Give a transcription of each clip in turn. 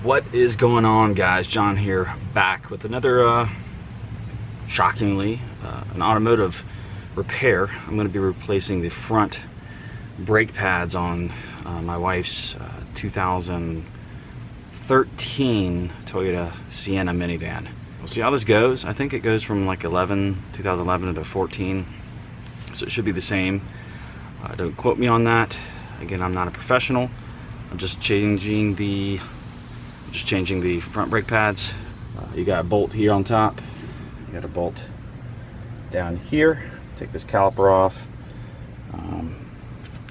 What is going on, guys? John here, back with another shockingly an automotive repair. I'm going to be replacing the front brake pads on my wife's 2013 Toyota Sienna Minivan. We'll see how this goes. I think it goes from like 2011 to 14, so it should be the same. Don't quote me on that. Again, I'm not a professional. I'm just changing the front brake pads. You got a bolt here on top. You got a bolt down here. Take this caliper off.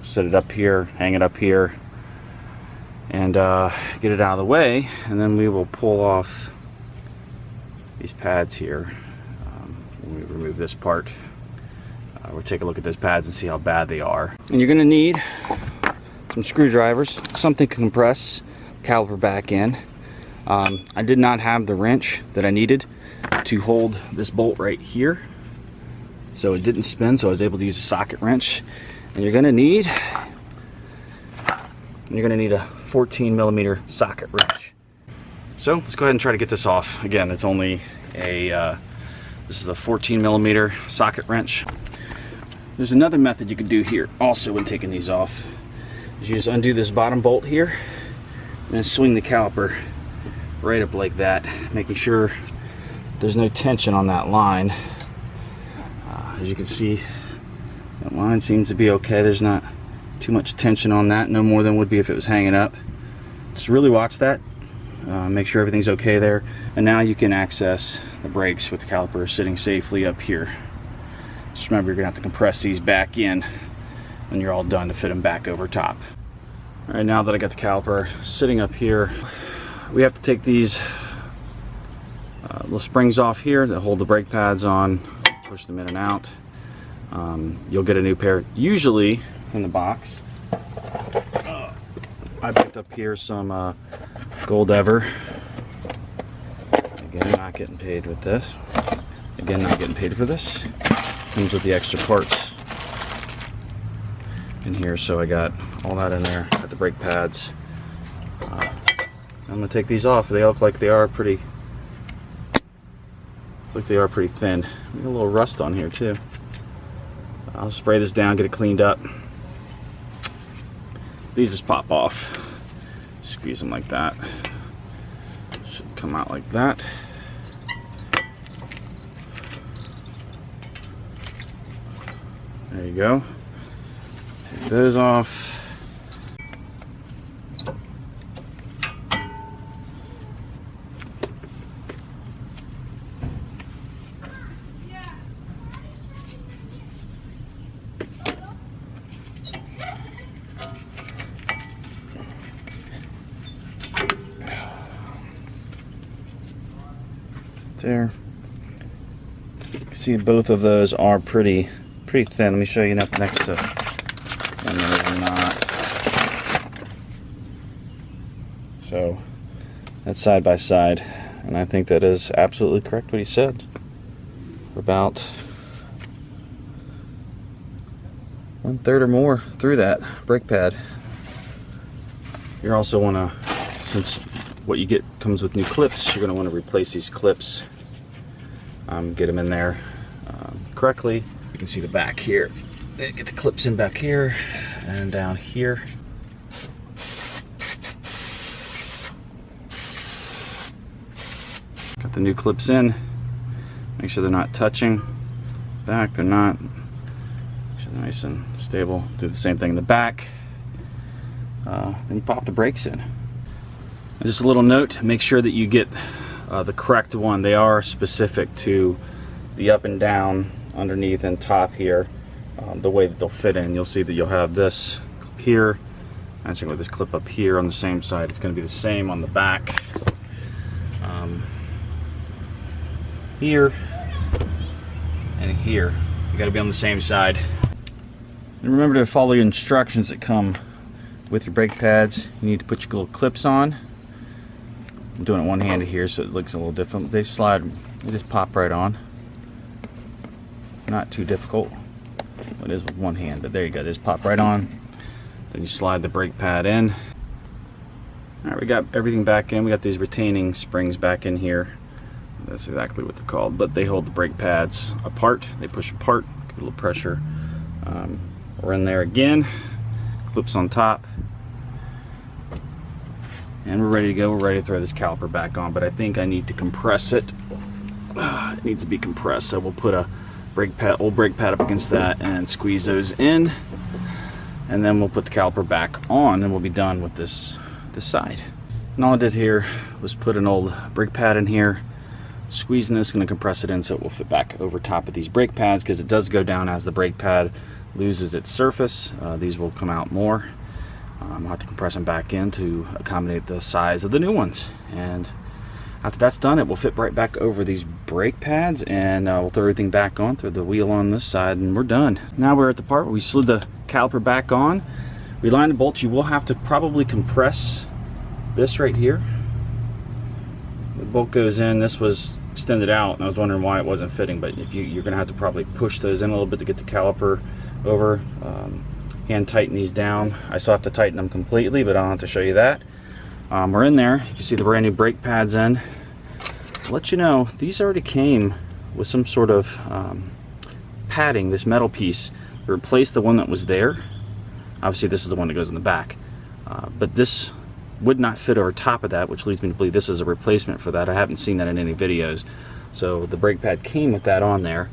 Set it up here, hang it up here, and get it out of the way. And then we will pull off these pads here. When we remove this part, we'll take a look at those pads and see how bad they are. And you're going to need some screwdrivers, something to compress the caliper back in. I did not have the wrench that I needed to hold this bolt right here, so it didn't spin, so I was able to use a socket wrench. And you're gonna need a 14 millimeter socket wrench. So let's go ahead and try to get this off. Again, it's only a this is a 14 millimeter socket wrench. There's another method you could do here also when taking these off. You just undo this bottom bolt here and then swing the caliper right up like that, making sure there's no tension on that line. As you can see, that line seems to be okay. There's not too much tension on that, no more than would be if it was hanging up. Just really watch that, make sure everything's okay there. And now you can access the brakes with the caliper sitting safely up here. Just remember, you're gonna have to compress these back in when you're all done to fit them back over top. All right, now that I got the caliper sitting up here, we have to take these little springs off here that hold the brake pads on, push them in and out. You'll get a new pair usually in the box. I picked up here some Gold Ever. Again, not getting paid with this. Again, not getting paid for this. Comes with the extra parts in here, so I got all that in there. Got the brake pads. I'm gonna take these off. They look like they are pretty thin. Got a little rust on here too. I'll spray this down, get it cleaned up. These just pop off. Squeeze them like that. Should come out like that. There you go. Take those off. There. You can see both of those are pretty thin. Let me show you up next to and they're not. So that's side by side, and I think that is absolutely correct what he said. We're about 1/3 or more through that brake pad. You also want to, since what you get comes with new clips, you're going to want to replace these clips. Get them in there correctly. You can see the back here. Get the clips in back here and down here. Got the new clips in. Make sure they're not touching. Back, they're not. Make sure they're nice and stable. Do the same thing in the back. Then you pop the brakes in. And just a little note, make sure that you get the correct one. They are specific to the up and down, underneath and top here, the way that they'll fit in. You'll see that you'll have this clip here, matching with this clip up here on the same side. It's going to be the same on the back. Here and here. You got to be on the same side. And remember to follow your instructions that come with your brake pads. You need to put your little clips on. I'm doing it one-handed here, so it looks a little different. They slide, they just pop right on. Not too difficult. It is with one hand, but there you go. They just pop right on. Then you slide the brake pad in, All right, we got everything back in. We got these retaining springs back in here. That's exactly what they're called, but they hold the brake pads apart. They push apart, give a little pressure. We're in there again. Clips on top. And we're ready to go. We're ready to throw this caliper back on, but I think I need to compress it. It needs to be compressed, so we'll put a old brake pad up against that and squeeze those in, and then we'll put the caliper back on, and we'll be done with this side. And all I did here was put an old brake pad in here, squeezing this, going to compress it in so it will fit back over top of these brake pads, because it does go down as the brake pad loses its surface. These will come out more. I'll have to compress them back in to accommodate the size of the new ones, and after that's done, it will fit right back over these brake pads, and we'll throw everything back on, throw the wheel on this side, and we're done. Now we're at the part where we slid the caliper back on. We lined the bolts. You will have to probably compress this right here. The bolt goes in. This was extended out, and I was wondering why it wasn't fitting, but if you're going to have to probably push those in a little bit to get the caliper over. Hand tighten these down. I still have to tighten them completely, but I don't have to show you that. We're in there. You can see the brand new brake pads in. I'll let you know, these already came with some sort of padding, this metal piece. We replaced the one that was there. Obviously this is the one that goes in the back, but this would not fit over top of that, which leads me to believe this is a replacement for that. I haven't seen that in any videos. So the brake pad came with that on there.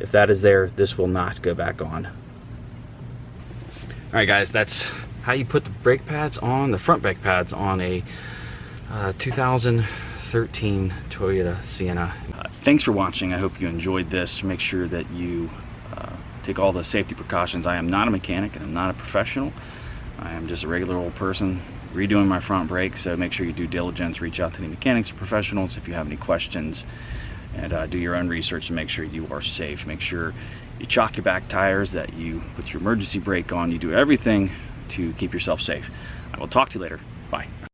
If that is there, this will not go back on. All right guys, that's how you put the brake pads on, the front brake pads on a 2013 Toyota Sienna. Thanks for watching. I hope you enjoyed this. Make sure that you take all the safety precautions. I am not a mechanic and I'm not a professional. I am just a regular old person redoing my front brakes, so make sure you do diligence. Reach out to any mechanics or professionals if you have any questions, and do your own research to make sure you are safe. Make sure you chock your back tires, that you put your emergency brake on, you do everything to keep yourself safe. I will talk to you later. Bye.